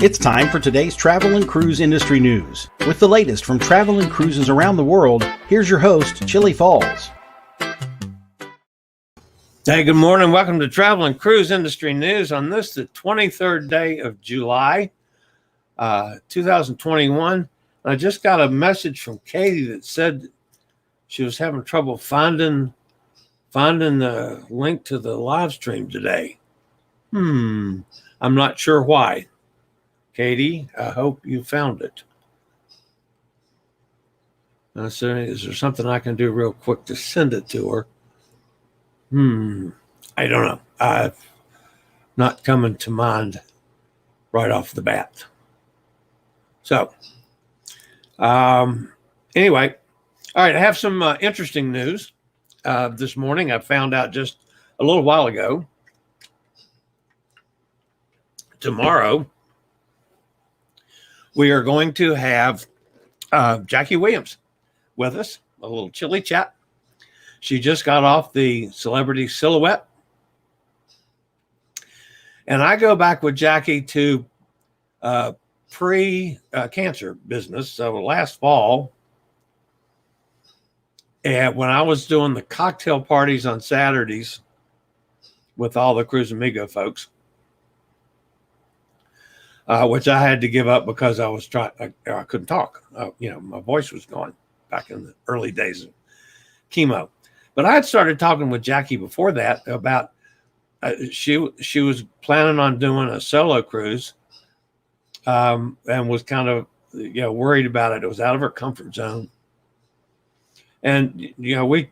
It's time for today's travel and cruise industry news. With the latest from travel and cruises around the world, here's your host, Chillie Falls. Hey, good morning. Welcome to Travel and Cruise Industry News on this, the 23rd day of July, 2021. I just got a message from Katie that said she was having trouble finding the link to the live stream today. I'm not sure why. Katie, I hope you found it. So is there something I can do real quick to send it to her? I don't know. Not coming to mind right off the bat. So, anyway, all right, I have some interesting news this morning. I found out just a little while ago. Tomorrow, we are going to have Jackie Williams with us, a little chilly chat. She just got off the Celebrity Silhouette. And I go back with Jackie to pre-cancer business. So last fall, and when I was doing the cocktail parties on Saturdays with all the Cruise Amigo folks, which I had to give up because I was I couldn't talk. My voice was gone back in the early days of chemo. But I had started talking with Jackie before that about she was planning on doing a solo cruise, and was kind of worried about it. It was out of her comfort zone, and we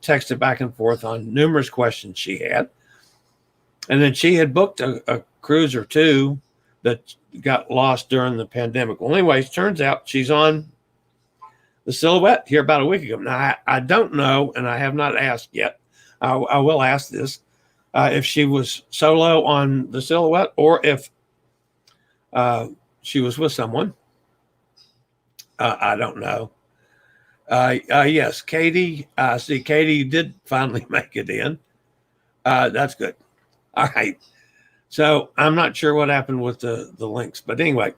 texted back and forth on numerous questions she had, and then she had booked a cruise or two that got lost during the pandemic. Well, anyways, turns out she's on the Silhouette here about a week ago. Now, I don't know, and I have not asked yet. I will ask this, if she was solo on the Silhouette or if she was with someone. I don't know. Yes, Katie. See, Katie did finally make it in. That's good. All right. So I'm not sure what happened with the links, but anyway.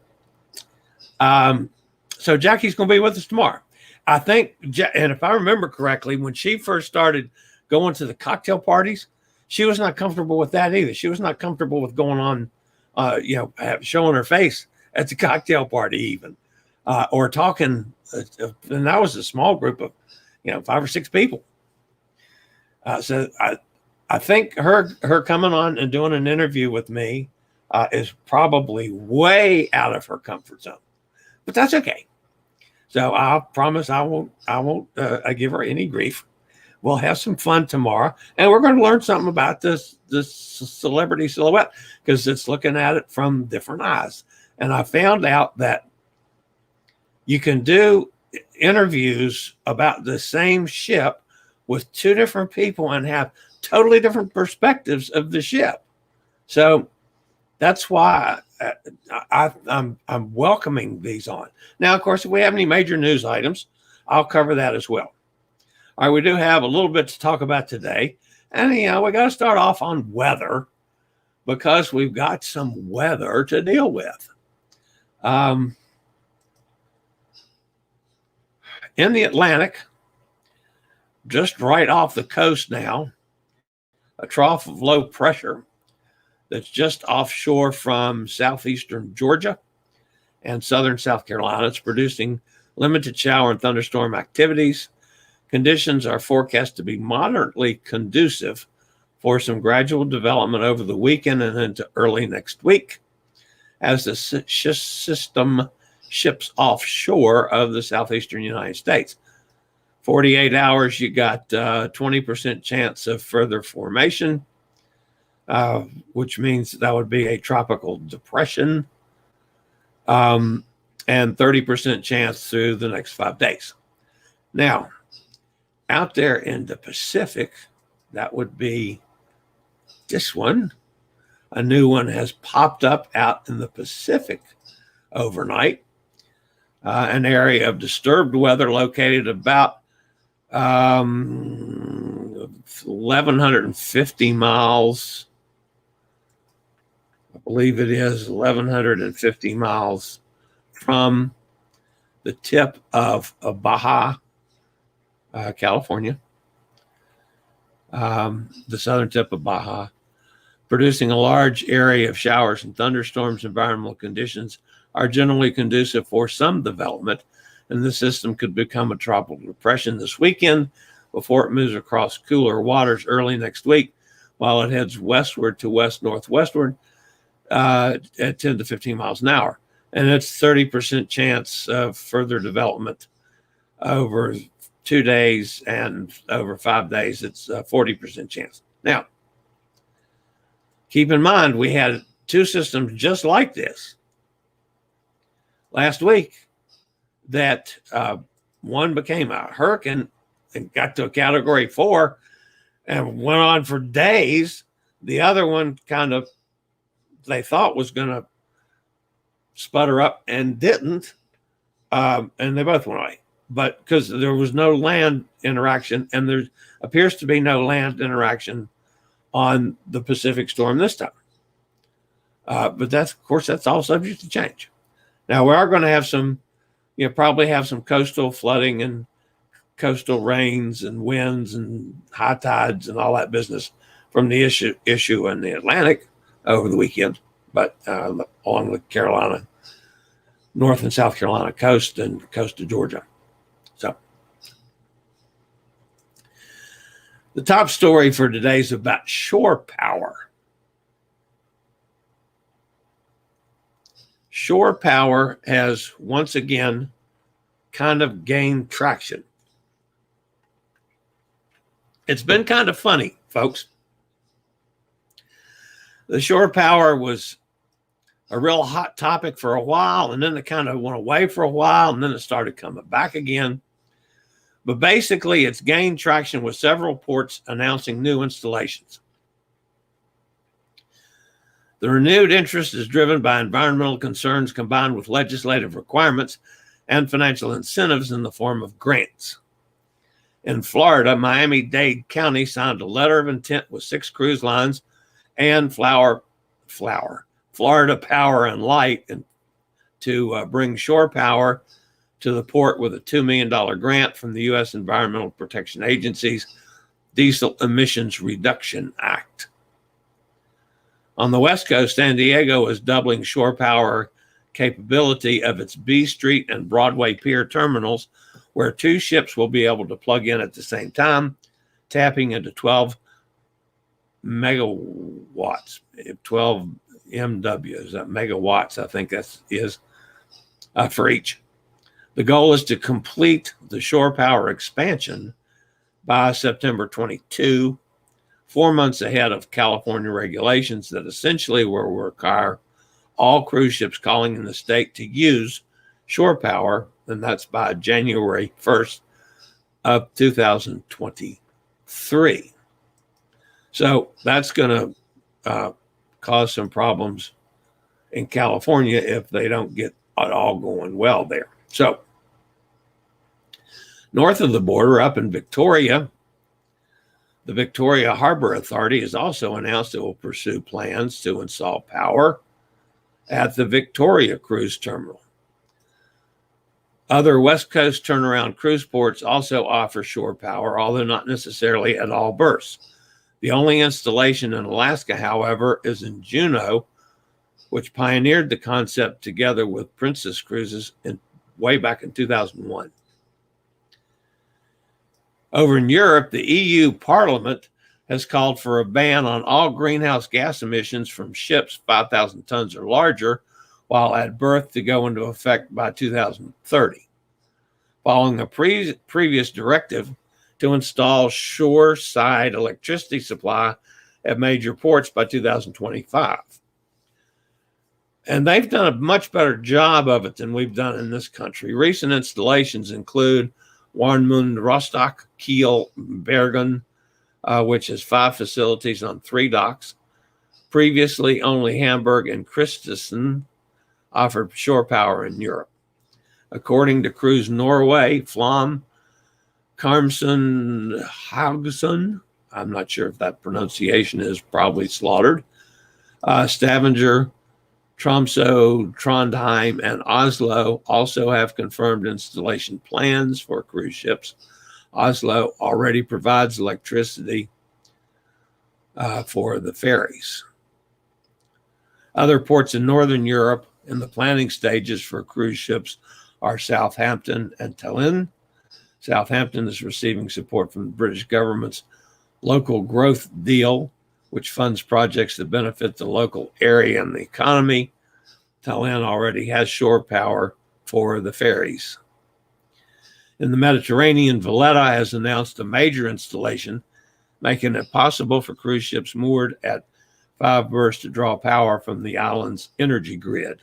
So Jackie's going to be with us tomorrow. I think, and if I remember correctly, when she first started going to the cocktail parties, she was not comfortable with that either. She was not comfortable with going on, showing her face at the cocktail party even, or talking. And that was a small group of, 5 or 6 people. So I think her coming on and doing an interview with me is probably way out of her comfort zone, but that's okay. So I promise I won't give her any grief. We'll have some fun tomorrow, and we're going to learn something about this Celebrity Silhouette because it's looking at it from different eyes. And I found out that you can do interviews about the same ship with 2 different people and have totally different perspectives of the ship. So that's why I'm welcoming these on. Now, of course, if we have any major news items, I'll cover that as well. All right, we do have a little bit to talk about today. And, we got to start off on weather because we've got some weather to deal with. In the Atlantic, just right off the coast now, a trough of low pressure that's just offshore from southeastern Georgia and southern South Carolina. It's producing limited shower and thunderstorm activities. Conditions are forecast to be moderately conducive for some gradual development over the weekend and into early next week as the system ships offshore of the southeastern United States. 48 hours, you got 20% chance of further formation, which means that would be a tropical depression, and 30% chance through the next 5 days. Now, out there in the Pacific, that would be this one. A new one has popped up out in the Pacific overnight. An area of disturbed weather located about 1,150 miles I believe it is 1,150 miles from the tip of Baja, California, the southern tip of Baja, producing a large area of showers and thunderstorms. Environmental conditions are generally conducive for some development, and the system could become a tropical depression this weekend before it moves across cooler waters early next week, while it heads westward to west-northwestward at 10 to 15 miles an hour. And it's 30% chance of further development over 2 days, and over 5 days, it's a 40% chance. Now, keep in mind, we had 2 systems just like this last week that one became a hurricane and got to a category 4 and went on for days. The other one kind of, they thought was going to sputter up and didn't. And they both went away. But because there was no land interaction, and there appears to be no land interaction on the Pacific storm this time. But that's, of course, that's all subject to change. Now, we are going to have some, probably have some coastal flooding and coastal rains and winds and high tides and all that business from the issue in the Atlantic over the weekend, but along the Carolina, North and South Carolina coast and coast of Georgia. So the top story for today is about shore power. Shore power has once again kind of gained traction. It's been kind of funny, folks. The shore power was a real hot topic for a while, and then it kind of went away for a while, and then it started coming back again. But basically, it's gained traction with several ports announcing new installations. The renewed interest is driven by environmental concerns combined with legislative requirements and financial incentives in the form of grants. In Florida, Miami-Dade County signed a letter of intent with 6 cruise lines and Florida Power and Light to bring shore power to the port with a $2 million grant from the U.S. Environmental Protection Agency's Diesel Emissions Reduction Act. On the West Coast, San Diego is doubling shore power capability of its B Street and Broadway Pier terminals, where 2 ships will be able to plug in at the same time, tapping into 12 megawatts, 12 MW, that megawatts, I think that is, for each. The goal is to complete the shore power expansion by September 22, 4 months ahead of California regulations that essentially will require all cruise ships calling in the state to use shore power, and that's by January 1st of 2023. So that's going to cause some problems in California if they don't get it all going well there. So north of the border, up in Victoria, the Victoria Harbor Authority has also announced it will pursue plans to install power at the Victoria Cruise Terminal. Other West Coast turnaround cruise ports also offer shore power, although not necessarily at all berths. The only installation in Alaska, however, is in Juneau, which pioneered the concept together with Princess Cruises way back in 2001. Over in Europe, the EU Parliament has called for a ban on all greenhouse gas emissions from ships 5,000 tons or larger, while at berth to go into effect by 2030, following a previous directive to install shore-side electricity supply at major ports by 2025. And they've done a much better job of it than we've done in this country. Recent installations include Warnemünde, Rostock, Kiel, Bergen, which has 5 facilities on 3 docks. Previously, only Hamburg and Kristiansand offered shore power in Europe. According to Cruise Norway, Flom, Karmsund, Haugesund, I'm not sure if that pronunciation is probably slaughtered, Stavanger, Tromsø, Trondheim, and Oslo also have confirmed installation plans for cruise ships. Oslo already provides electricity for the ferries. Other ports in Northern Europe in the planning stages for cruise ships are Southampton and Tallinn. Southampton is receiving support from the British government's local growth deal, which funds projects that benefit the local area and the economy. Tallinn already has shore power for the ferries. In the Mediterranean, Valletta has announced a major installation, making it possible for cruise ships moored at 5 berths to draw power from the island's energy grid.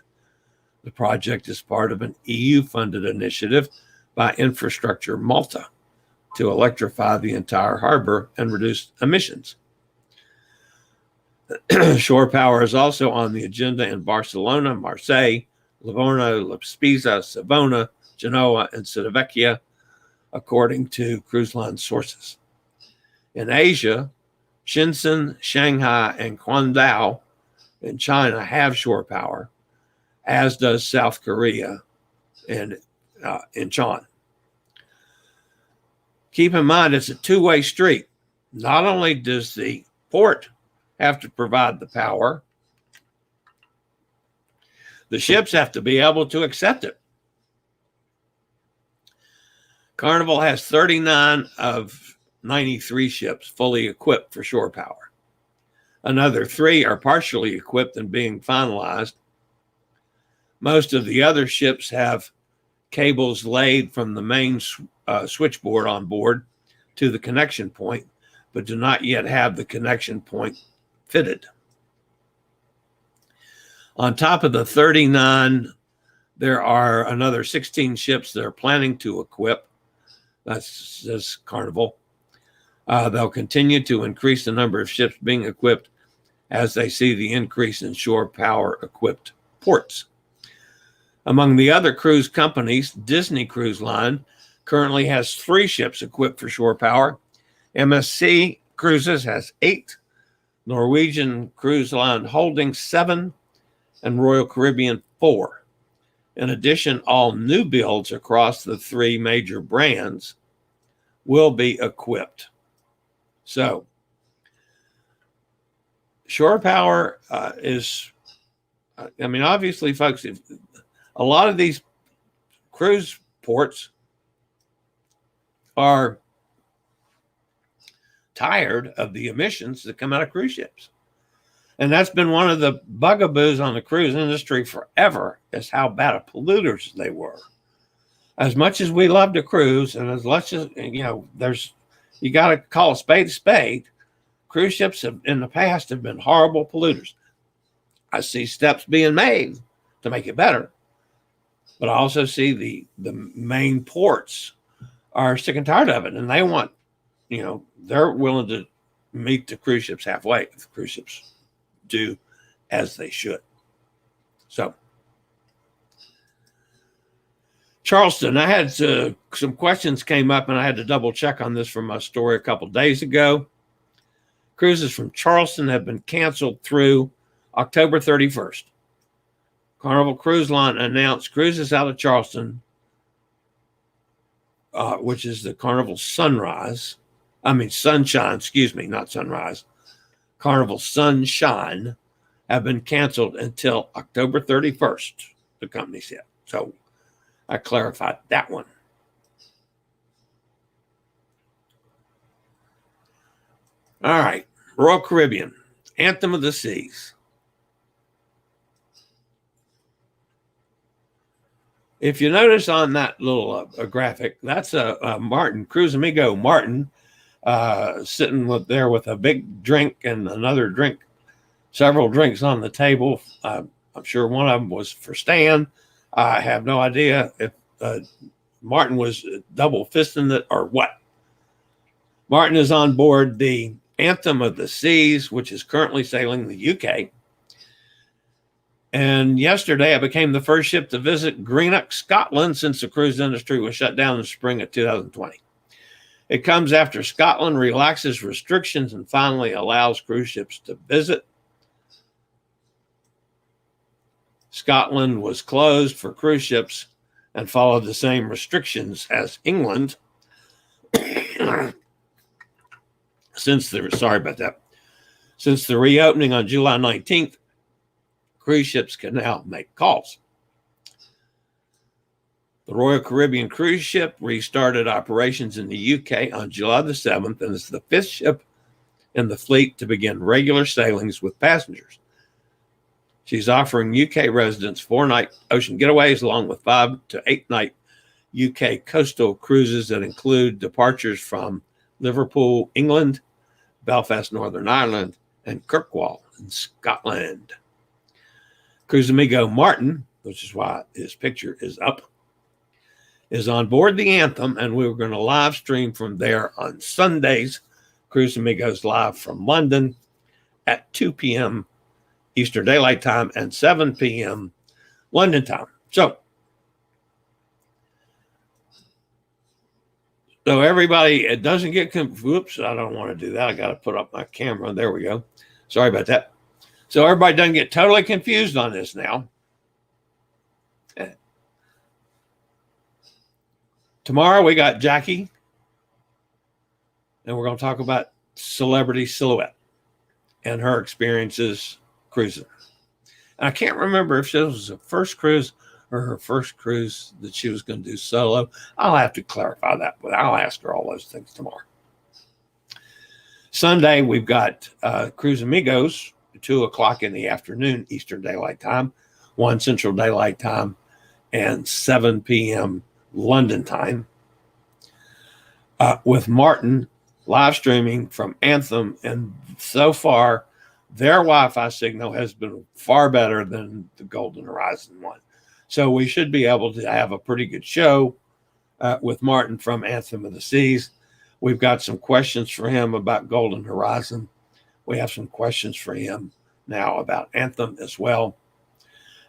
The project is part of an EU-funded initiative by Infrastructure Malta to electrify the entire harbor and reduce emissions. Shore power is also on the agenda in Barcelona, Marseille, Livorno, La Spezia, Savona, Genoa, and Civitavecchia, according to cruise line sources. In Asia, Shenzhen, Shanghai, and Guangdong in China have shore power, as does South Korea and Incheon. Keep in mind, it's a two-way street. Not only does the port have to provide the power, the ships have to be able to accept it. Carnival has 39 of 93 ships fully equipped for shore power. Another 3 are partially equipped and being finalized. Most of the other ships have cables laid from the main switchboard on board to the connection point, but do not yet have the connection point fitted. On top of the 39, there are another 16 ships that are planning to equip. That's this Carnival. They'll continue to increase the number of ships being equipped as they see the increase in shore power equipped ports. Among the other cruise companies, Disney Cruise Line currently has 3 ships equipped for shore power. MSC Cruises has 8, Norwegian Cruise Line Holdings 7, and Royal Caribbean 4. In addition, all new builds across the 3 major brands will be equipped. So, shore power is, obviously, folks, if a lot of these cruise ports are tired of the emissions that come out of cruise ships. And that's been one of the bugaboos on the cruise industry forever, is how bad of polluters they were. As much as we love to cruise, and as much as, you got to call a spade, cruise ships in the past have been horrible polluters. I see steps being made to make it better, but I also see the main ports are sick and tired of it, and they want, they're willing to meet the cruise ships halfway if the cruise ships do as they should. So, Charleston, I had some questions came up, and I had to double check on this from my story a couple days ago. Cruises from Charleston have been canceled through October 31st. Carnival Cruise Line announced cruises out of Charleston, which is the Carnival Sunshine, not Sunrise. Carnival Sunshine have been canceled until October 31st, the company said. So I clarified that one. All right, Royal Caribbean, Anthem of the Seas. If you notice on that little graphic, that's a Martin, Cruise Amigo Martin, sitting there with a big drink and another drink, several drinks on the table. I'm sure one of them was for Stan. I have no idea if Martin was double fisting it or what. Martin is on board the Anthem of the Seas, which is currently sailing the UK. And yesterday, I became the first ship to visit Greenock, Scotland, since the cruise industry was shut down in the spring of 2020. It comes after Scotland relaxes restrictions and finally allows cruise ships to visit. Scotland was closed for cruise ships and followed the same restrictions as England. Since the reopening on July 19th, cruise ships can now make calls. The Royal Caribbean cruise ship restarted operations in the UK on July the 7th and is the 5th ship in the fleet to begin regular sailings with passengers. She's offering UK residents 4-night ocean getaways along with 5 to 8-night UK coastal cruises that include departures from Liverpool, England, Belfast, Northern Ireland, and Kirkwall in Scotland. Cruise Amigo Martin, which is why his picture is up, is on board the Anthem, and we were going to live stream from there on Sundays. Cruise Amigos live from London at 2 p.m. Eastern Daylight Time and 7 p.m. London time. So everybody, it doesn't get whoops, I don't want to do that. I got to put up my camera. There we go. Sorry about that. So everybody doesn't get totally confused on this now. Tomorrow we got Jackie, and we're going to talk about Celebrity Silhouette and her experiences cruising. And I can't remember if this was her first cruise or her first cruise that she was going to do solo. I'll have to clarify that, but I'll ask her all those things tomorrow. Sunday, we've got Cruise Amigos, 2 o'clock in the afternoon, Eastern Daylight Time, 1 Central Daylight Time, and 7 p.m. London time, with Martin live streaming from Anthem. And so far, their Wi-Fi signal has been far better than the Golden Horizon one. So we should be able to have a pretty good show with Martin from Anthem of the Seas. We've got some questions for him about Golden Horizon. We have some questions for him now about Anthem as well.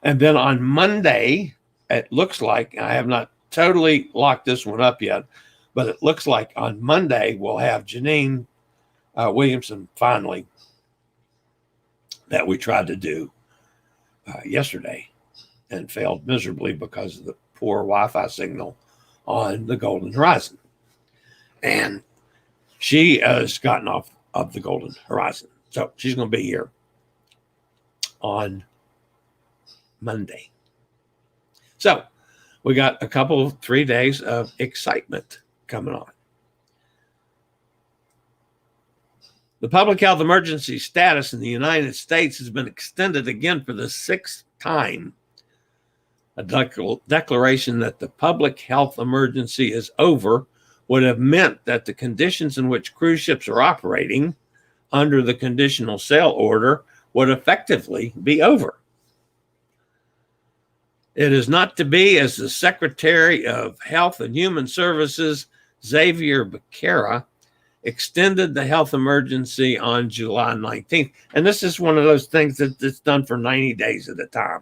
And then on Monday, it looks like, I have not totally locked this one up yet, but it looks like on Monday we'll have Janine Williamson finally, that we tried to do yesterday and failed miserably because of the poor Wi-Fi signal on the Golden Horizon. And she has gotten off of the Golden Horizon. So she's going to be here on Monday. So we got a couple, 3 days of excitement coming on. The public health emergency status in the United States has been extended again for the 6th time. A declaration that the public health emergency is over would have meant that the conditions in which cruise ships are operating under the conditional sail order would effectively be over. It is not to be, as the Secretary of Health and Human Services, Xavier Becerra, extended the health emergency on July 19th. And this is one of those things that's done for 90 days at a time.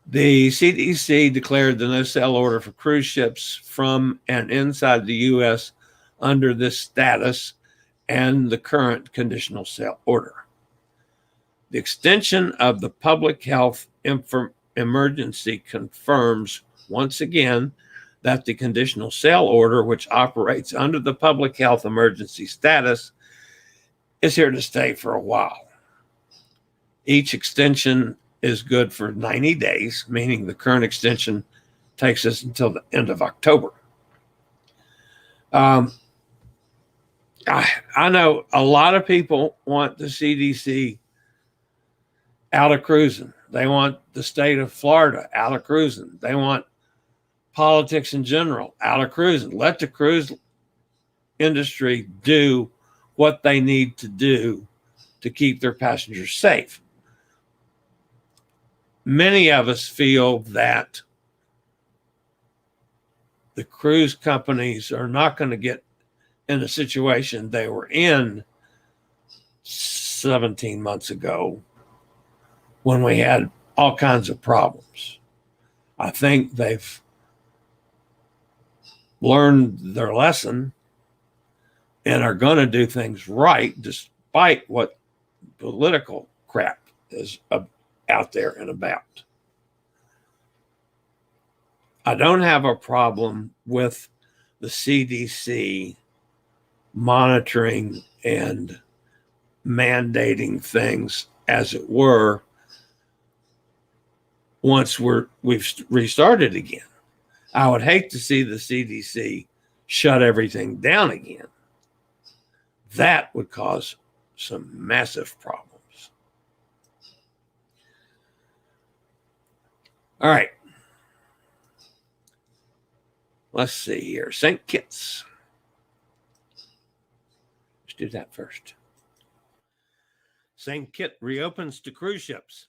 The CDC declared the no-sail order for cruise ships from and inside the U.S. under this status and the current conditional sail order. The extension of the public health emergency confirms once again that the conditional sail order, which operates under the public health emergency status, is here to stay for a while. Each extension is good for 90 days, meaning the current extension takes us until the end of October. I know a lot of people want the CDC out of cruising. They want the state of Florida out of cruising. They want politics in general out of cruising. Let the cruise industry do what they need to do to keep their passengers safe. Many of us feel that the cruise companies are not going to get in a situation they were in 17 months ago when we had all kinds of problems. I think they've learned their lesson and are going to do things right, despite what political crap is out there and about. I don't have a problem with the CDC monitoring and mandating things, as it were, once we've restarted again. I would hate to see the CDC shut everything down again. That would cause some massive problems. All right. Let's see here. St. Kitts. Let's do that first. St. Kitts reopens to cruise ships.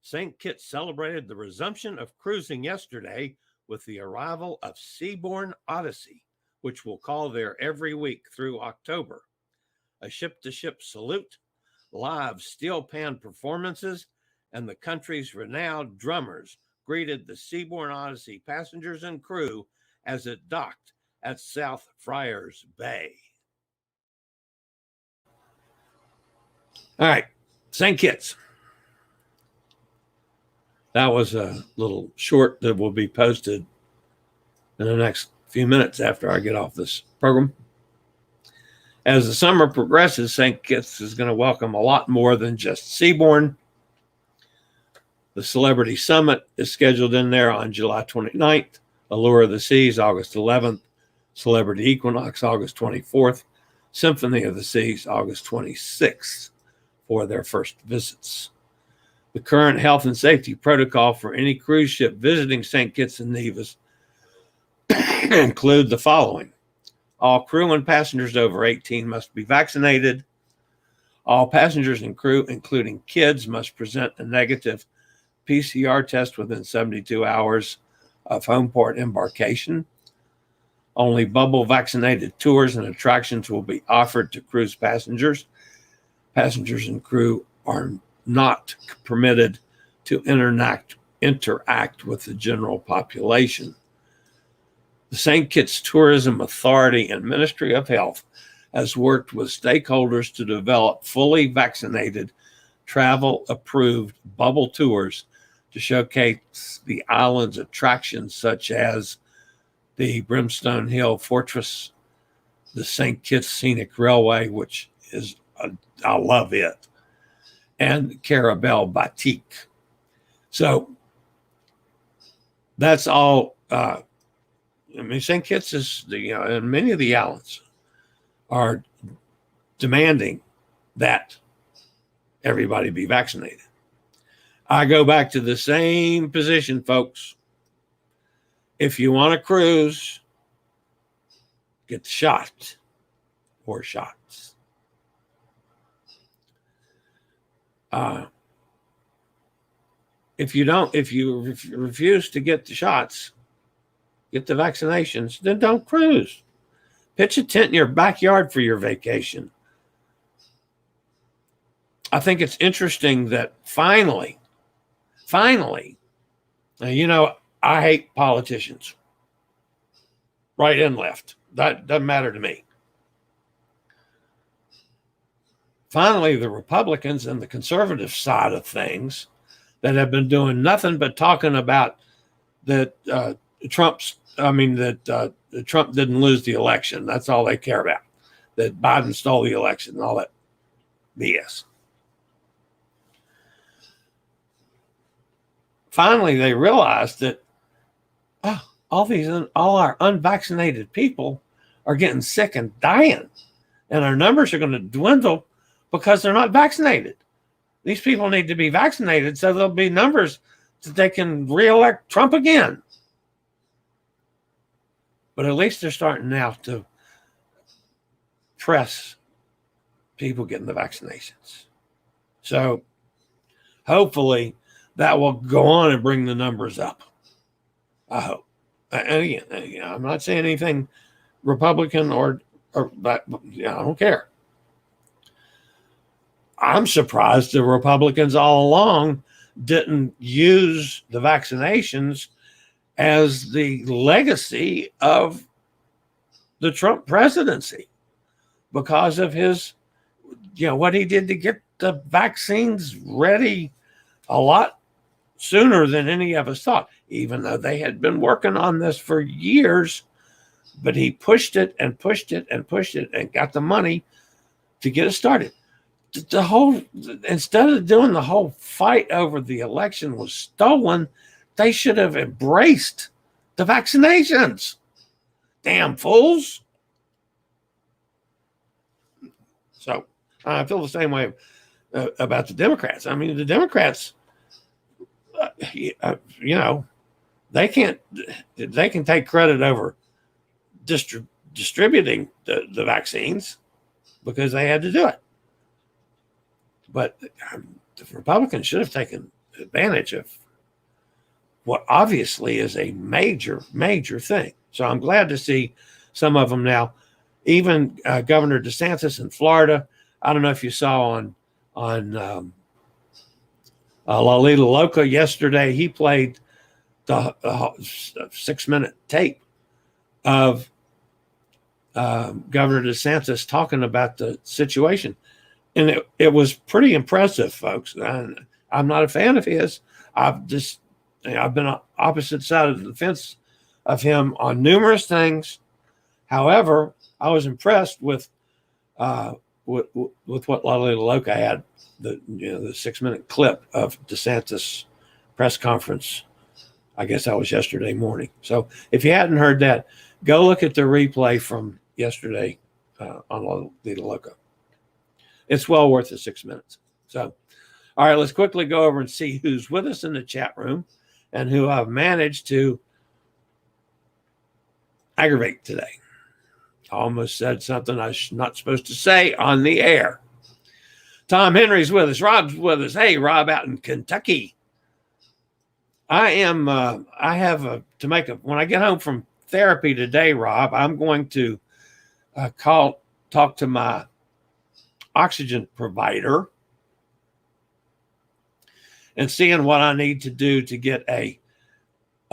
St. Kitts celebrated the resumption of cruising yesterday with the arrival of Seabourn Odyssey, which will call there every week through October. A ship-to-ship salute, live steel pan performances, and the country's renowned drummers greeted the Seabourn Odyssey passengers and crew as it docked at South Friars Bay. All right, St. Kitts. That was a little short that will be posted in the next few minutes after I get off this program. As the summer progresses, St. Kitts is going to welcome a lot more than just Seabourn. The Celebrity Summit is scheduled in there on July 29th, Allure of the Seas, August 11th, Celebrity Equinox, August 24th, Symphony of the Seas, August 26th for their first visits. The current health and safety protocol for any cruise ship visiting St. Kitts and Nevis include the following. All crew and passengers over 18 must be vaccinated. All passengers and crew, including kids, must present a negative PCR test within 72 hours of home port embarkation. Only bubble vaccinated tours and attractions will be offered to cruise passengers. Passengers and crew are not permitted to interact with the general population. The St. Kitts Tourism Authority and Ministry of Health has worked with stakeholders to develop fully vaccinated, travel-approved bubble tours to showcase the island's attractions such as the Brimstone Hill Fortress, the St. Kitts Scenic Railway, which is, I love it, and Carabel Batik. So that's all. St. Kitts is, and many of the islands are demanding that everybody be vaccinated. I go back to the same position, folks. If you want to cruise, get the shot or shots. If you refuse to get the shots, get the vaccinations, then don't cruise. Pitch a tent in your backyard for your vacation. I think it's interesting that finally, I hate politicians, right and left. That doesn't matter to me. Finally, the Republicans and the conservative side of things that have been doing nothing but talking about that Trump didn't lose the election. That's all they care about. That Biden stole the election and all that BS. Finally, they realized that all our unvaccinated people are getting sick and dying, and our numbers are going to dwindle because they're not vaccinated. These people need to be vaccinated so there'll be numbers that they can reelect Trump again. But at least they're starting now to press people getting the vaccinations. So hopefully that will go on and bring the numbers up. I hope. And again, I'm not saying anything Republican or but I don't care. I'm surprised the Republicans all along didn't use the vaccinations as the legacy of the Trump presidency because of his, what he did to get the vaccines ready a lot sooner than any of us thought, even though they had been working on this for years. But he pushed it and pushed it and pushed it and got the money to get it started. Instead of doing the whole fight over the election was stolen, they should have embraced the vaccinations. Damn fools. So I feel the same way about the Democrats. I mean, the Democrats, they can take credit over distributing the vaccines because they had to do it. But the Republicans should have taken advantage of what obviously is a major, major thing. So I'm glad to see some of them now. Even Governor DeSantis in Florida. I don't know if you saw on La Lila Loca yesterday, he played the 6-minute tape of Governor DeSantis talking about the situation. And it was pretty impressive, folks. And I'm not a fan of his. I've been on opposite side of the fence of him on numerous things. However, I was impressed with what La Lila Loca had, the 6-minute clip of DeSantis press conference. I guess that was yesterday morning. So if you hadn't heard that, go look at the replay from yesterday on La Lila Loca. It's well worth the 6 minutes. So, all right, let's quickly go over and see who's with us in the chat room and who I've managed to aggravate today. I almost said something I was not supposed to say on the air. Tom Henry's with us. Rob's with us. Hey, Rob out in Kentucky. When I get home from therapy today, Rob, I'm going to talk to my oxygen provider and seeing what I need to do to get a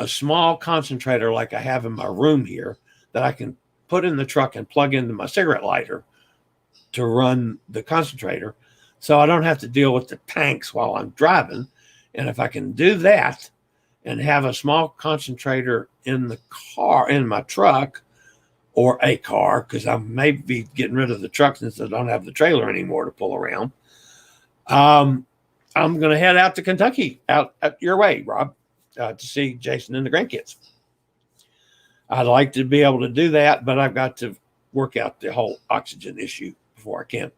small concentrator like I have in my room here that I can put in the truck and plug into my cigarette lighter to run the concentrator so I don't have to deal with the tanks while I'm driving. And if I can do that and have a small concentrator in the car, in my truck, or a car, because I may be getting rid of the truck since I don't have the trailer anymore to pull around. I'm going to head out to Kentucky, out your way, Rob, to see Jason and the grandkids. I'd like to be able to do that, but I've got to work out the whole oxygen issue before I can.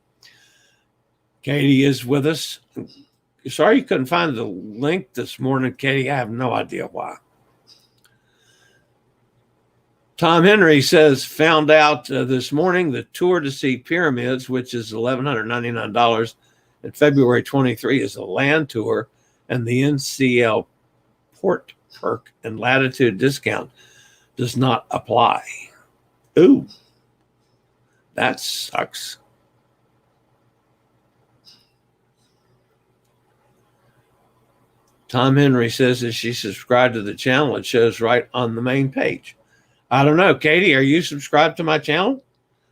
Katie is with us. Sorry you couldn't find the link this morning, Katie. I have no idea why. Tom Henry says, found out this morning the tour to see pyramids, which is $1,199 at February 23, is a land tour, and the NCL port perk and latitude discount does not apply. Ooh, that sucks. Tom Henry says that she subscribed to the channel. It shows right on the main page. I don't know. Katie, are you subscribed to my channel?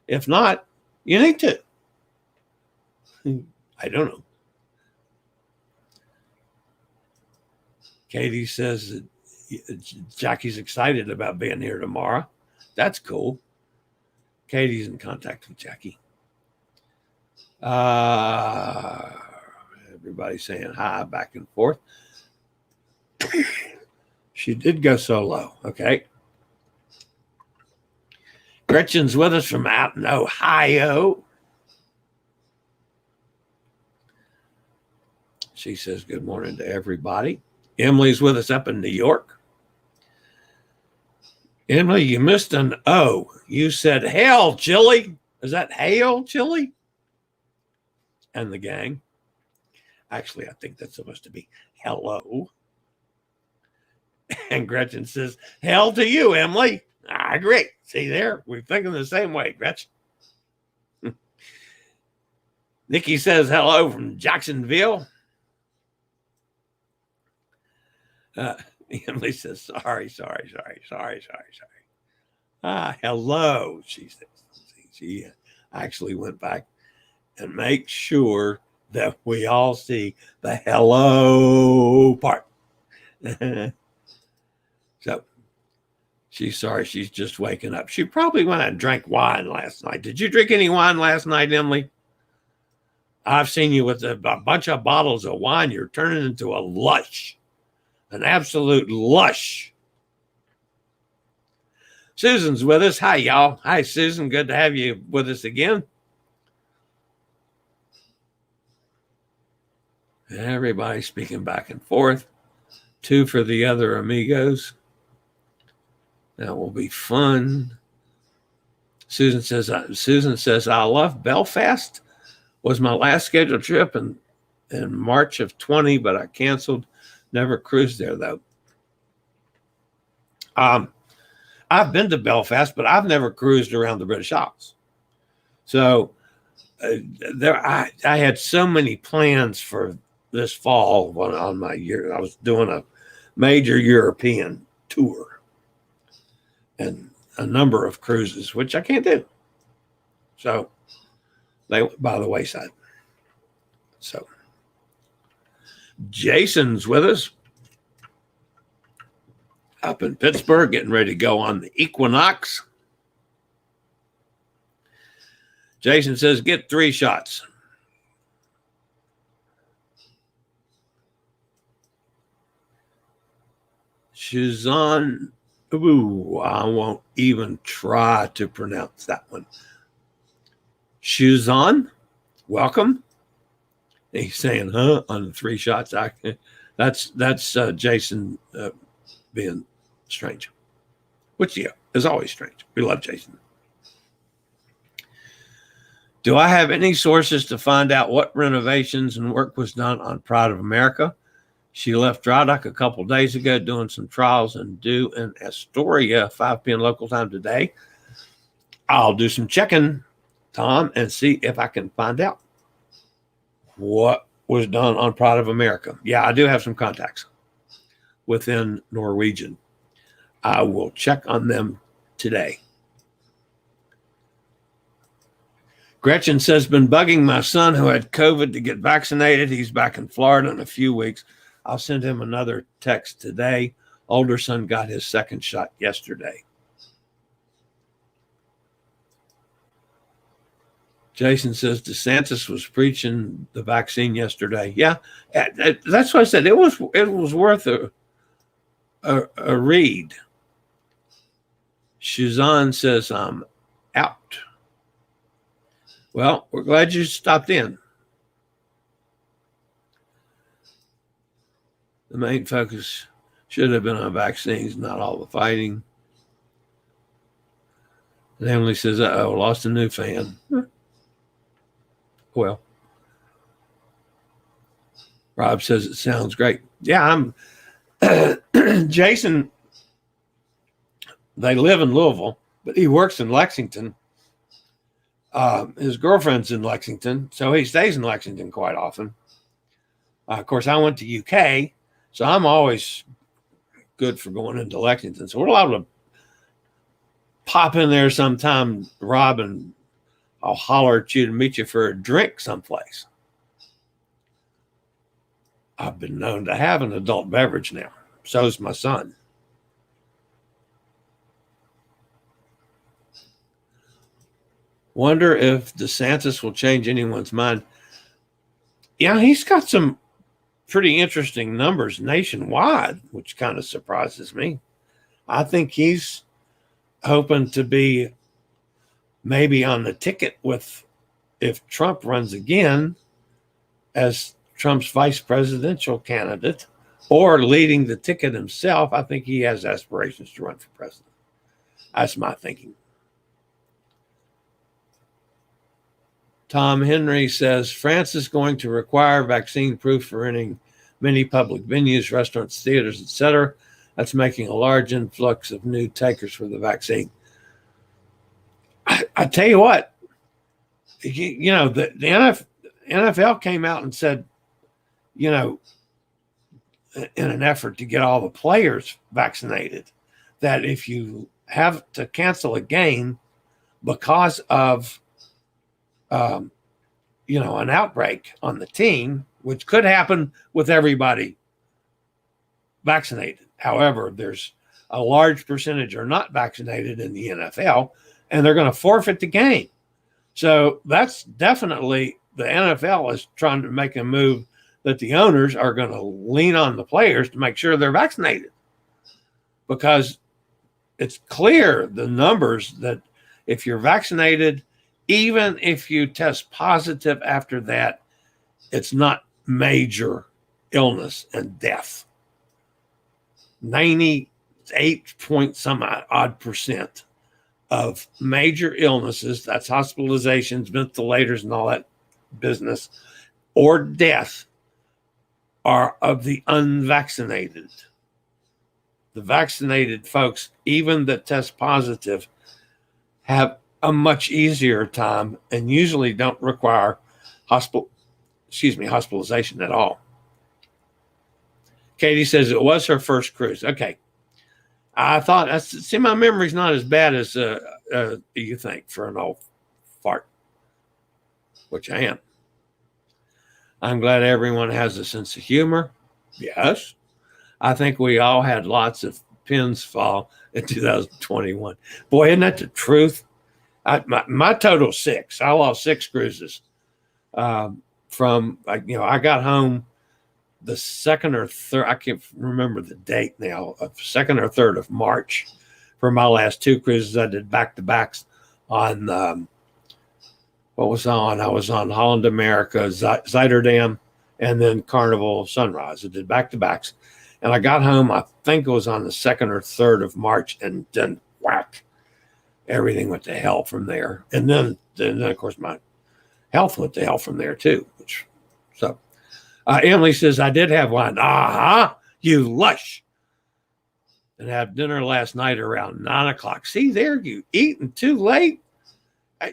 If not, you need to. I don't know. Katie says that Jackie's excited about being here tomorrow. That's cool. Katie's in contact with Jackie. Everybody's saying hi back and forth. She did go solo. Okay. Gretchen's with us from out in Ohio. She says good morning to everybody. Emily's with us up in New York. Emily, you missed an O. You said hail, Chillie. Is that hail, Chillie? And the gang. Actually, I think that's supposed to be hello. And Gretchen says, hell to you, Emily. I agree. See there? We're thinking the same way, Gretchen. Nikki says hello from Jacksonville. Emily says, sorry. Hello, she says. She actually went back and make sure that we all see the hello part. So she's sorry she's just waking up. She probably went out and drank wine last night. Did you drink any wine last night, Emily? I've seen you with a bunch of bottles of wine. You're turning into a lush, an absolute lush. Susan's with us. Hi, y'all. Hi, Susan. Good to have you with us again. Everybody speaking back and forth. 2 for the other amigos. That will be fun. Susan says, I love Belfast. Was my last scheduled trip in March of 20, but I canceled. Never cruised there, though. I've been to Belfast, but I've never cruised around the British Isles. So I had so many plans for this fall on my year. I was doing a major European tour and a number of cruises, which I can't do. So they went by the wayside. So Jason's with us up in Pittsburgh, getting ready to go on the Equinox. Jason says, get 3 shots. Shuzan, ooh, I won't even try to pronounce that one. Shuzan, welcome. He's saying, huh, on the 3 shots. That's Jason being strange, which, yeah, is always strange. We love Jason. Do I have any sources to find out what renovations and work was done on Pride of America? She left dry dock a couple days ago doing some trials and due in Astoria, 5 p.m. local time today. I'll do some checking, Tom, and see if I can find out what was done on Pride of America. Yeah, I do have some contacts within Norwegian. I will check on them today. Gretchen says, been bugging my son who had COVID to get vaccinated. He's back in Florida in a few weeks. I'll send him another text today. Older son got his 2nd shot yesterday. Jason says DeSantis was preaching the vaccine yesterday. Yeah, that's what I said. It was worth a read. Shuzan says, I'm out. Well, we're glad you stopped in. The main focus should have been on vaccines, not all the fighting. And Emily says, uh-oh, lost a new fan. Well, Rob says it sounds great. Yeah, I'm Jason. They live in Louisville, but he works in Lexington. His girlfriend's in Lexington, so he stays in Lexington quite often. Of course, I went to UK, so I'm always good for going into Lexington. So we're allowed to pop in there sometime, Rob, and I'll holler at you to meet you for a drink someplace. I've been known to have an adult beverage now. So's my son. Wonder if DeSantis will change anyone's mind. Yeah, he's got some pretty interesting numbers nationwide, which kind of surprises me. I think he's hoping to be maybe on the ticket with, if Trump runs again as Trump's vice presidential candidate or leading the ticket himself. I think he has aspirations to run for president. That's my thinking. Tom Henry says, France is going to require vaccine proof for entering many public venues, restaurants, theaters, etc. That's making a large influx of new takers for the vaccine. I tell you what, you know, the NFL came out and said, you know, in an effort to get all the players vaccinated, that if you have to cancel a game because of, an outbreak on the team, which could happen with everybody vaccinated. However, there's a large percentage are not vaccinated in the NFL, and they're going to forfeit the game. So that's definitely the NFL is trying to make a move that the owners are going to lean on the players to make sure they're vaccinated, because it's clear, the numbers, that if you're vaccinated, even if you test positive after that, it's not major illness and death. 98 point some odd percent of major illnesses, that's hospitalizations, ventilators, and all that business, or death, are of the unvaccinated. The vaccinated folks, even that test positive, have a much easier time and usually don't require hospitalization at all. Katie says it was her first cruise. Okay. I thought, see, my memory's not as bad as you think for an old fart, which I am. I'm glad everyone has a sense of humor. Yes. I think we all had lots of pins fall in 2021. Boy, isn't that the truth? My total 6. I lost 6 cruises. I got home the 2nd or 3rd, I can't remember the date now, of 2nd or 3rd of March for my last 2 cruises. I did back-to-backs on, I was on Holland America, Zuiderdam, and then Carnival Sunrise. I did back-to-backs. And I got home, I think it was on the 2nd or 3rd of March, and then whack, everything went to hell from there. And then of course, my health went to hell from there too. Emily says, I did have wine. You lush. And had dinner last night around 9 o'clock. See there, you eating too late.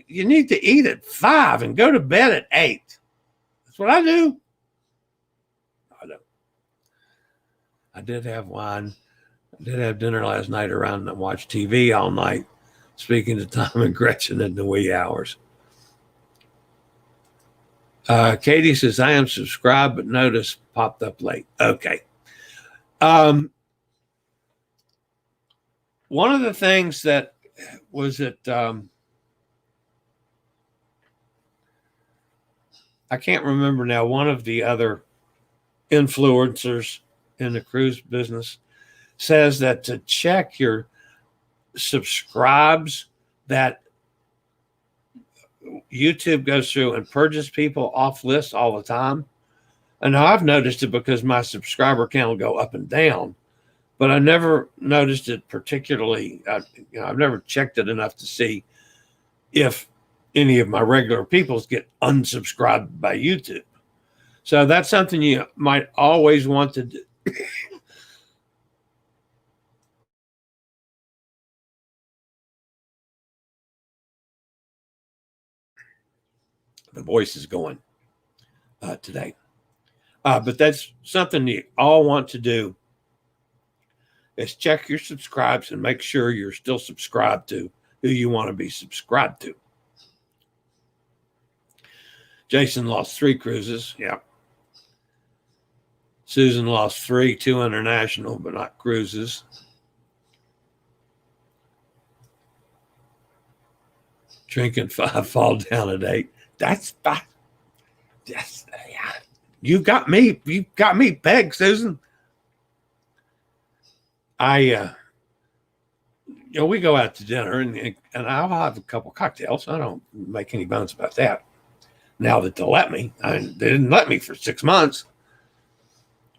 You need to eat at 5 and go to bed at 8. That's what I do. I did have wine. I did have dinner last night around and watched TV all night, speaking to Tom and Gretchen in the wee hours. Katie says, I am subscribed, but notice popped up late. Okay. One of the things that was I can't remember now, one of the other influencers in the cruise business says that to check your subscribes, that YouTube goes through and purges people off lists all the time. And now I've noticed it because my subscriber count will go up and down, but I never noticed it particularly. I've never checked it enough to see if any of my regular peoples get unsubscribed by YouTube. So that's something you might always want to do. The voice is going today. But that's something you all want to do, is check your subscribes and make sure you're still subscribed to who you want to be subscribed to. Jason lost 3 cruises. Yeah. Susan lost 3, 2 international, but not cruises. Drinking 5, fall down at 8. That's fine. Yes, yeah. You got me pegged, Susan. We go out to dinner and I'll have a couple cocktails. I don't make any bones about that. Now that they'll let me, they didn't let me for 6 months.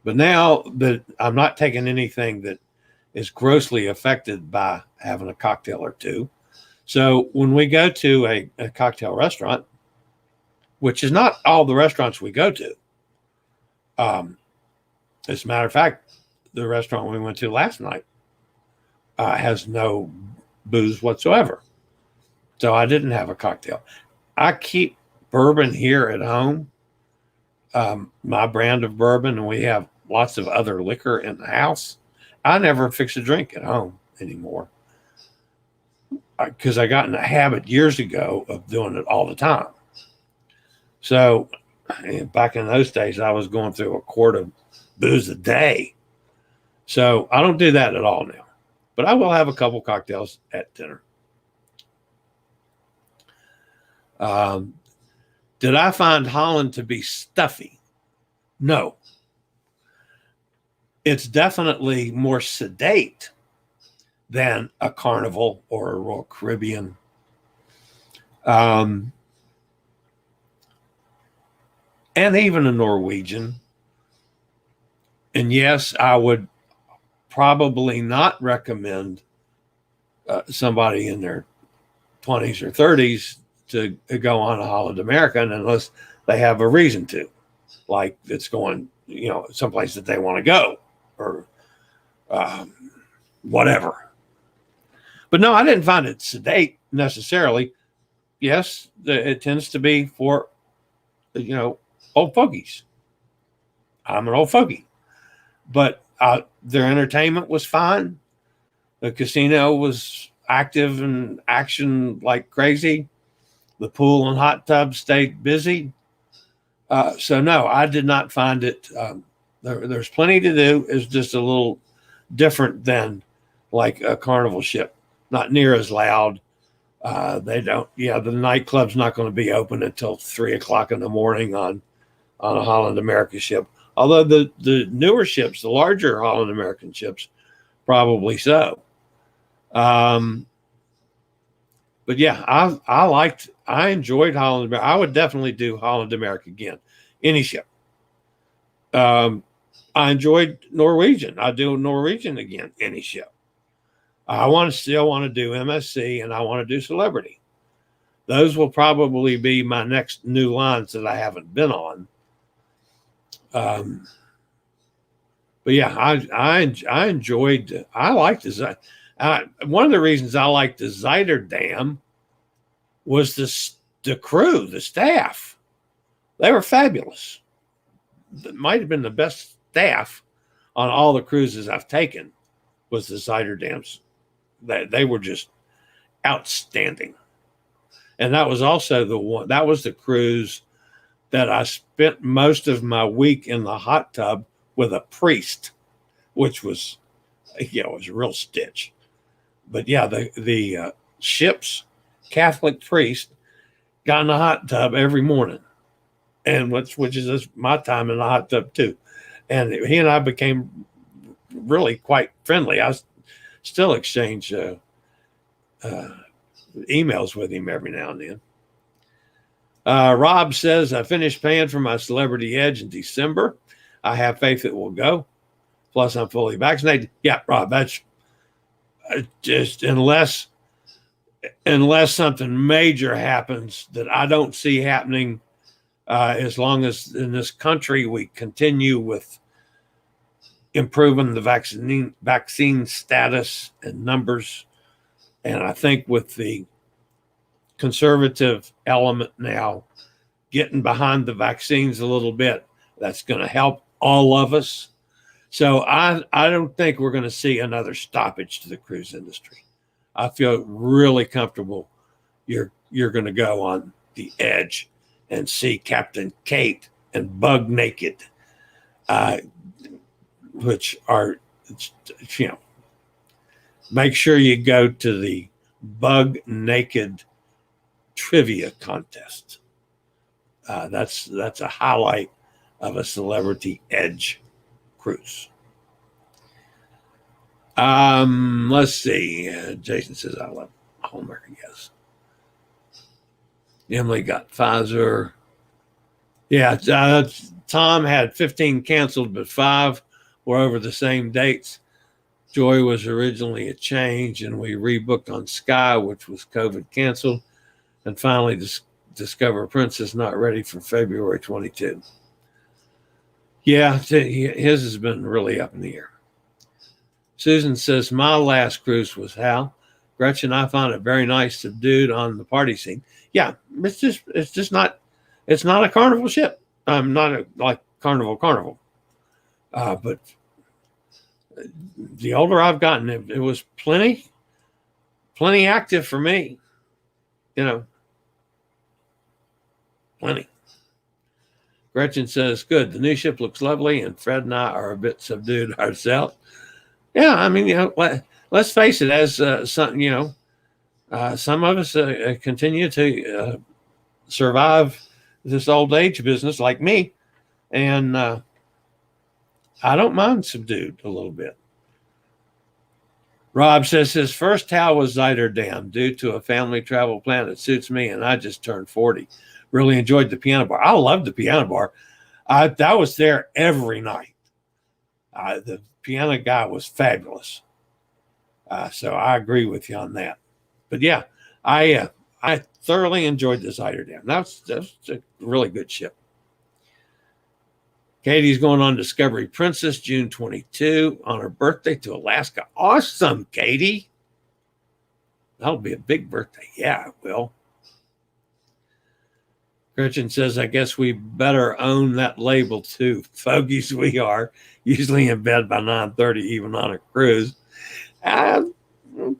But now that I'm not taking anything that is grossly affected by having a cocktail or 2. So when we go to a cocktail restaurant, which is not all the restaurants we go to. As a matter of fact, the restaurant we went to last night has no booze whatsoever. So I didn't have a cocktail. I keep bourbon here at home, my brand of bourbon, and we have lots of other liquor in the house. I never fix a drink at home anymore because I got in a habit years ago of doing it all the time. So back in those days, I was going through a quart of booze a day. So I don't do that at all now. But I will have a couple cocktails at dinner. Did I find Holland to be stuffy? No. It's definitely more sedate than a Carnival or a Royal Caribbean. And even a Norwegian. And yes, I would probably not recommend somebody in their 20s or 30s to go on a Holland American unless they have a reason to, like it's going, someplace that they want to go or whatever. But no, I didn't find it sedate necessarily. Yes, it tends to be for, old fogies. I'm an old fogey. But their entertainment was fine. The casino was active and action like crazy. The pool and hot tub stayed busy. So no, I did not find it. There's plenty to do. It's just a little different than like a Carnival ship. Not near as loud. The nightclub's not going to be open until 3:00 in the morning on a Holland America ship. Although the newer ships, the larger Holland American ships, probably so. But yeah, I enjoyed Holland America. I would definitely do Holland America again, any ship. I enjoyed Norwegian. I do Norwegian again, any ship. I still want to do MSC and I want to do Celebrity. Those will probably be my next new lines that I haven't been on. But yeah, I enjoyed. I liked the. One of the reasons I liked the Zuiderdam was the crew, the staff. They were fabulous. It might have been the best staff on all the cruises I've taken. Was the Zuiderdams. They were just outstanding, and that was also the one. That was the cruise that I spent most of my week in the hot tub with a priest, which was, it was a real stitch. But yeah, the ship's Catholic priest got in the hot tub every morning, and which is my time in the hot tub too. And he and I became really quite friendly. I still exchange emails with him every now and then. Rob says, I finished paying for my Celebrity Edge in December. I have faith it will go. Plus, I'm fully vaccinated. Yeah, Rob, that's just unless something major happens that I don't see happening, as long as in this country we continue with improving the vaccine status and numbers. And I think with the conservative element now getting behind the vaccines a little bit, that's going to help all of us. So I don't think we're going to see another stoppage to the cruise industry. I feel really comfortable you're going to go on the Edge and see Captain Kate and Bug Naked, which are, make sure you go to the Bug Naked trivia contest. That's a highlight of a Celebrity Edge cruise. Let's see. Jason says, I love Hallmark, I guess. Emily got Pfizer. Yeah, Tom had 15 canceled, but 5 were over the same dates. Joy was originally a change, and we rebooked on Sky, which was COVID canceled. And finally, Discover Princess not ready for February 22. Yeah, his has been really up in the air. Susan says, my last cruise was Hal. Gretchen, I found it very nice, subdued on the party scene. Yeah, it's not a Carnival ship. Not like Carnival. But the older I've gotten, it was plenty active for me. Plenty. Gretchen says, good. The new ship looks lovely, and Fred and I are a bit subdued ourselves. Yeah, I mean, let's face it, as some of us continue to survive this old age business like me. And I don't mind subdued a little bit. Rob says his first towel was Zuiderdam due to a family travel plan that suits me, and I just turned 40. Really enjoyed the piano bar. I loved the piano bar. I was there every night. The piano guy was fabulous. So I agree with you on that. But yeah, I thoroughly enjoyed the Zuiderdam. That's a really good ship. Katie's going on Discovery Princess June 22 on her birthday to Alaska. Awesome, Katie. That'll be a big birthday. Yeah, it will. Gretchen says, I guess we better own that label too. Fogies we are, usually in bed by 9:30, even on a cruise. What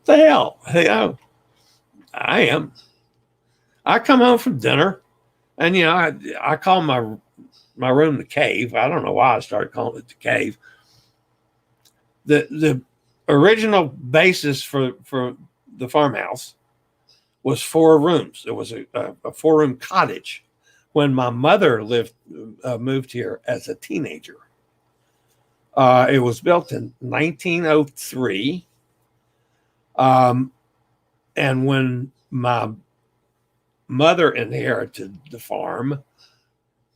the hell? I am. I come home from dinner, and I call my room the cave. I don't know why I started calling it the cave. The original basis for the farmhouse was 4 rooms. It was a 4-room cottage when my mother moved here as a teenager. It was built in 1903. And when my mother inherited the farm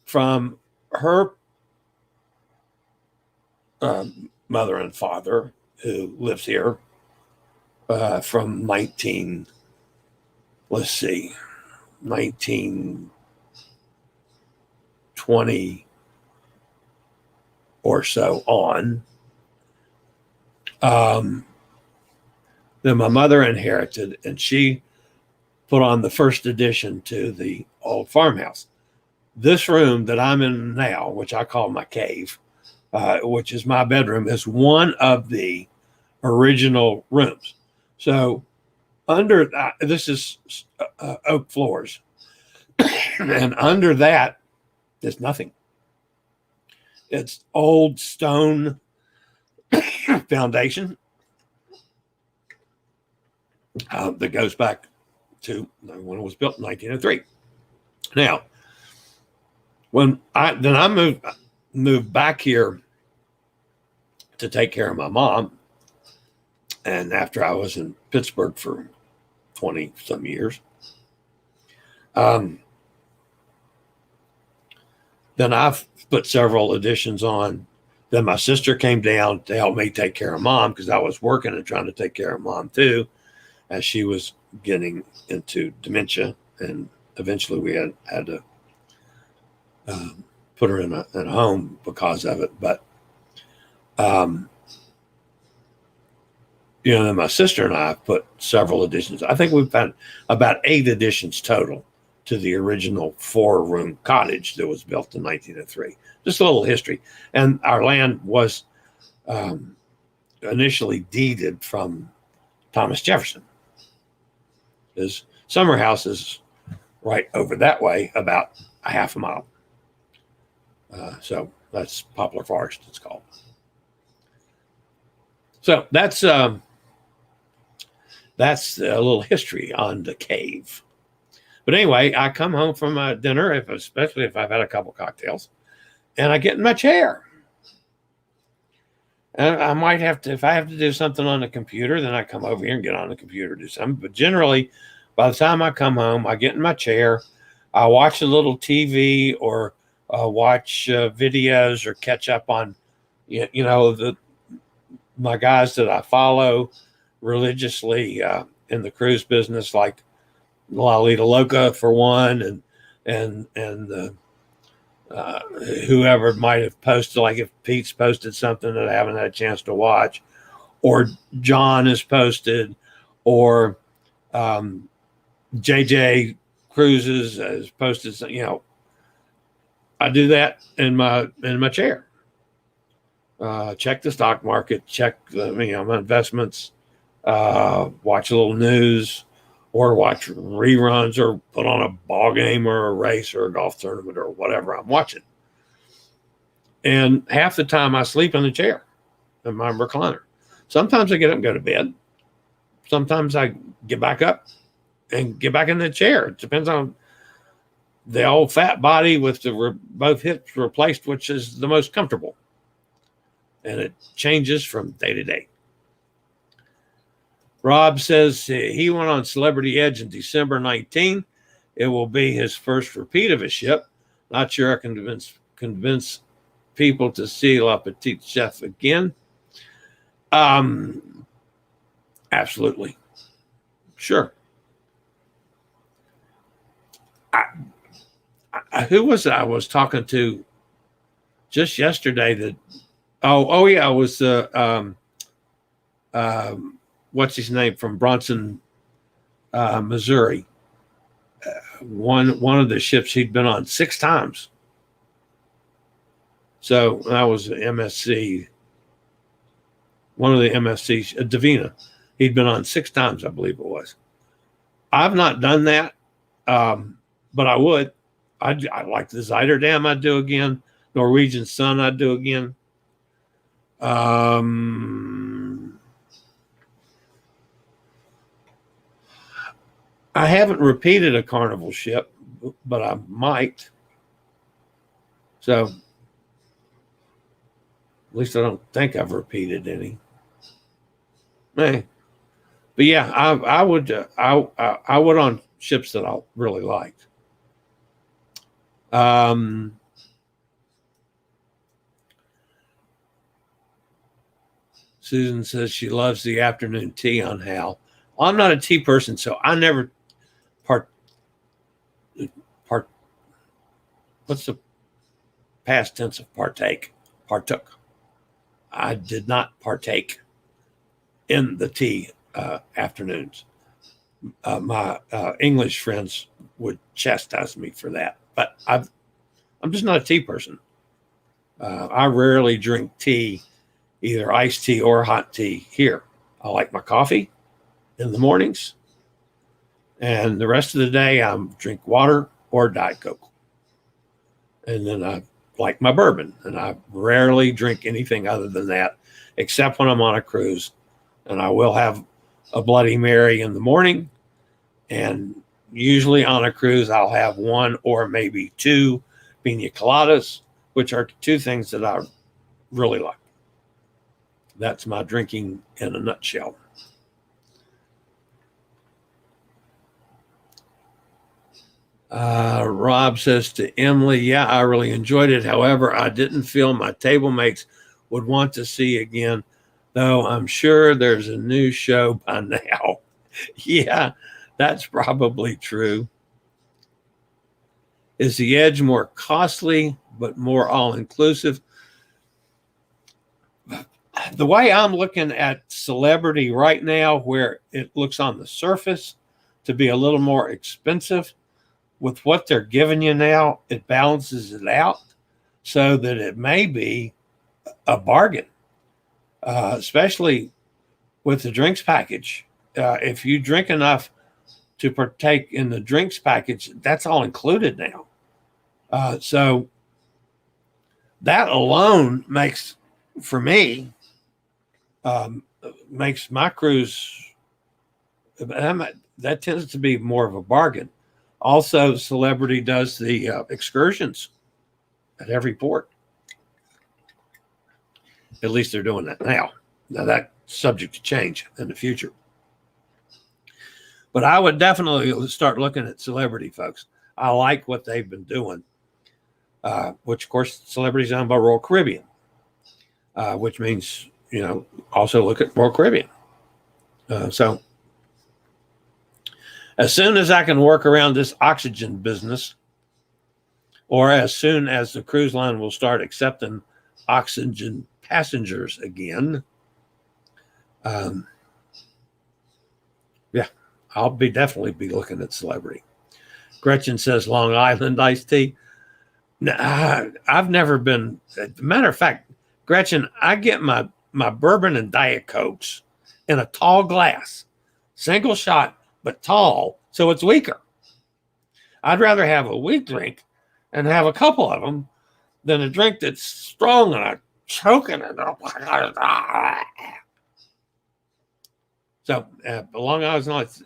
from her mother and father, who lives here from 1920 or so on. Then my mother inherited, and she put on the first addition to the old farmhouse. This room that I'm in now, which I call my cave, which is my bedroom, is one of the original rooms. So under that, this is oak floors. And under that, there's nothing. It's old stone foundation that goes back to when it was built in 1903. Now, when I moved back here to take care of my mom, and after I was in Pittsburgh for 20 some years, then I've put several additions on. Then my sister came down to help me take care of mom, because I was working and trying to take care of mom too, as she was getting into dementia, and eventually we had to put her in a home because of it. But then my sister and I put several additions. I think we've had about 8 additions total to the original 4-room cottage that was built in 1903. Just a little history. And our land was initially deeded from Thomas Jefferson. His summer house is right over that way, about a half a mile. So that's Poplar Forest, it's called. So that's a little history on the cave. But anyway, I come home from dinner, especially if I've had a couple cocktails, and I get in my chair. And I might have to, if I have to do something on the computer, then I come over here and get on the computer and do something. But generally, by the time I come home, I get in my chair, I watch a little TV, or watch videos, or catch up on, my guys that I follow religiously in the cruise business, like Lalita Loca for one, and whoever might have posted, like if Pete's posted something that I haven't had a chance to watch, or John has posted, or JJ Cruises has posted something, I do that in my chair. Check the stock market, check my investments, watch a little news, or watch reruns, or put on a ball game or a race or a golf tournament or whatever I'm watching. And half the time I sleep in the chair, in my recliner. Sometimes I get up and go to bed. Sometimes I get back up and get back in the chair. It depends on the old fat body with both hips replaced, which is the most comfortable. And it changes from day to day. Rob says he went on Celebrity Edge in December 19. It will be his first repeat of a ship. Not sure I can convince people to see La Petite Chef again. Absolutely. Sure. Who was it I was talking to just yesterday that, it was what's his name from Bronson, Missouri. One of the ships he'd been on 6 times. So that was MSC, one of the MSCs, Davina. He'd been on 6 times, I believe it was. I've not done that, but I would. I like the Zuiderdam I'd do again. Norwegian Sun I'd do again. I haven't repeated a Carnival ship, but I might. So at least I don't think I've repeated any. But yeah, I would on ships that I really liked. Susan says she loves the afternoon tea on Hal. Well, I'm not a tea person, so I never what's the past tense of partake? Partook. I did not partake in the tea afternoons. My English friends would chastise me for that, but I'm just not a tea person. I rarely drink tea, either iced tea or hot tea here. I like my coffee in the mornings, and the rest of the day I drink water or Diet Coke. And then I like my bourbon, and I rarely drink anything other than that, except when I'm on a cruise. And I will have a Bloody Mary in the morning, and usually on a cruise I'll have 1 or maybe 2 pina coladas, which are 2 things that I really like. That's my drinking in a nutshell. Rob says to Emily, yeah, I really enjoyed it. However, I didn't feel my table mates would want to see again, though I'm sure there's a new show by now. Yeah, that's probably true. Is the Edge more costly but more all-inclusive? The way I'm looking at Celebrity right now, where it looks on the surface to be a little more expensive, with what they're giving you now, it balances it out so that it may be a bargain, especially with the drinks package. If you drink enough to partake in the drinks package, that's all included now. So that alone makes, for me, makes my cruise, that tends to be more of a bargain. Also, Celebrity does the excursions at every port. At least they're doing that now. Now that's subject to change in the future. But I would definitely start looking at Celebrity, folks. I like what they've been doing, which, of course, Celebrity is owned by Royal Caribbean, which means, also look at Royal Caribbean. So as soon as I can work around this oxygen business, or as soon as the cruise line will start accepting oxygen passengers again, I'll definitely be looking at Celebrity. Gretchen says Long Island iced tea. I've never been. Matter of fact, Gretchen, I get my bourbon and Diet Cokes in a tall glass, single shot, but tall, so it's weaker. I'd rather have a weak drink and have a couple of them than a drink that's strong and I'm choking it. So along those lines,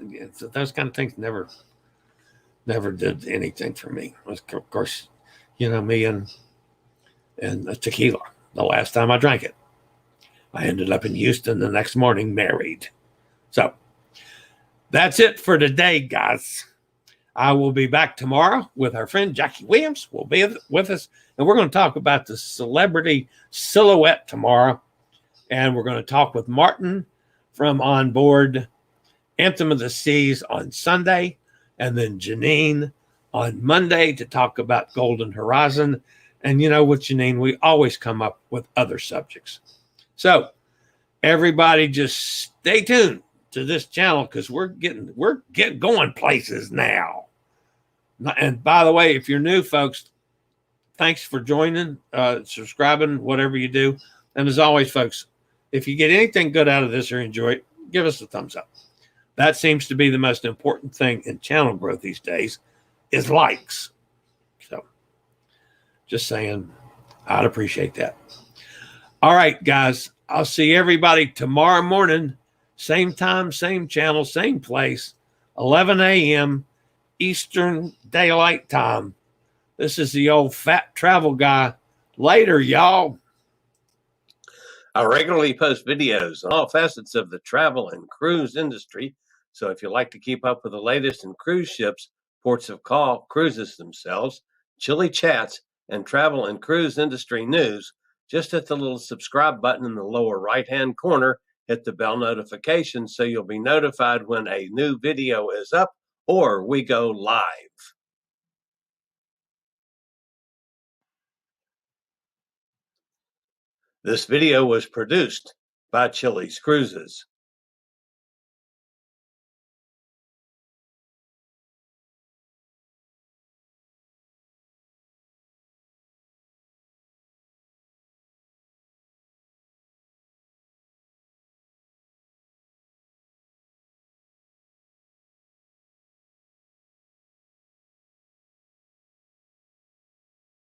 those kind of things never did anything for me. Of course, you know me and tequila. The last time I drank it, I ended up in Houston the next morning married. So that's it for today, guys. I will be back tomorrow with our friend Jackie Williams. Will be with us, and we're going to talk about the celebrity silhouette tomorrow. And we're going to talk with Martin from On Board Anthem of the Seas on Sunday, and then Janine on Monday to talk about Golden Horizon. And you know, with Janine, we always come up with other subjects. So everybody just stay tuned to this channel because we're getting going places now. And by the way, if you're new, folks, thanks for joining, subscribing, whatever you do. And as always, folks, if you get anything good out of this or enjoy it, give us a thumbs up. That seems to be the most important thing in channel growth these days is likes. So just saying, I'd appreciate that. All right, guys, I'll see everybody tomorrow morning, same time, same channel, same place, 11 a.m. Eastern Daylight Time. This is the old fat travel guy. Later, y'all. I regularly post videos on all facets of the travel and cruise industry. So if you like to keep up with the latest in cruise ships, ports of call, cruises themselves, Chillie chats, and travel and cruise industry news, just hit the little subscribe button in the lower right-hand corner. Hit the bell notification so you'll be notified when a new video is up or we go live. This video was produced by Chillie's Cruises.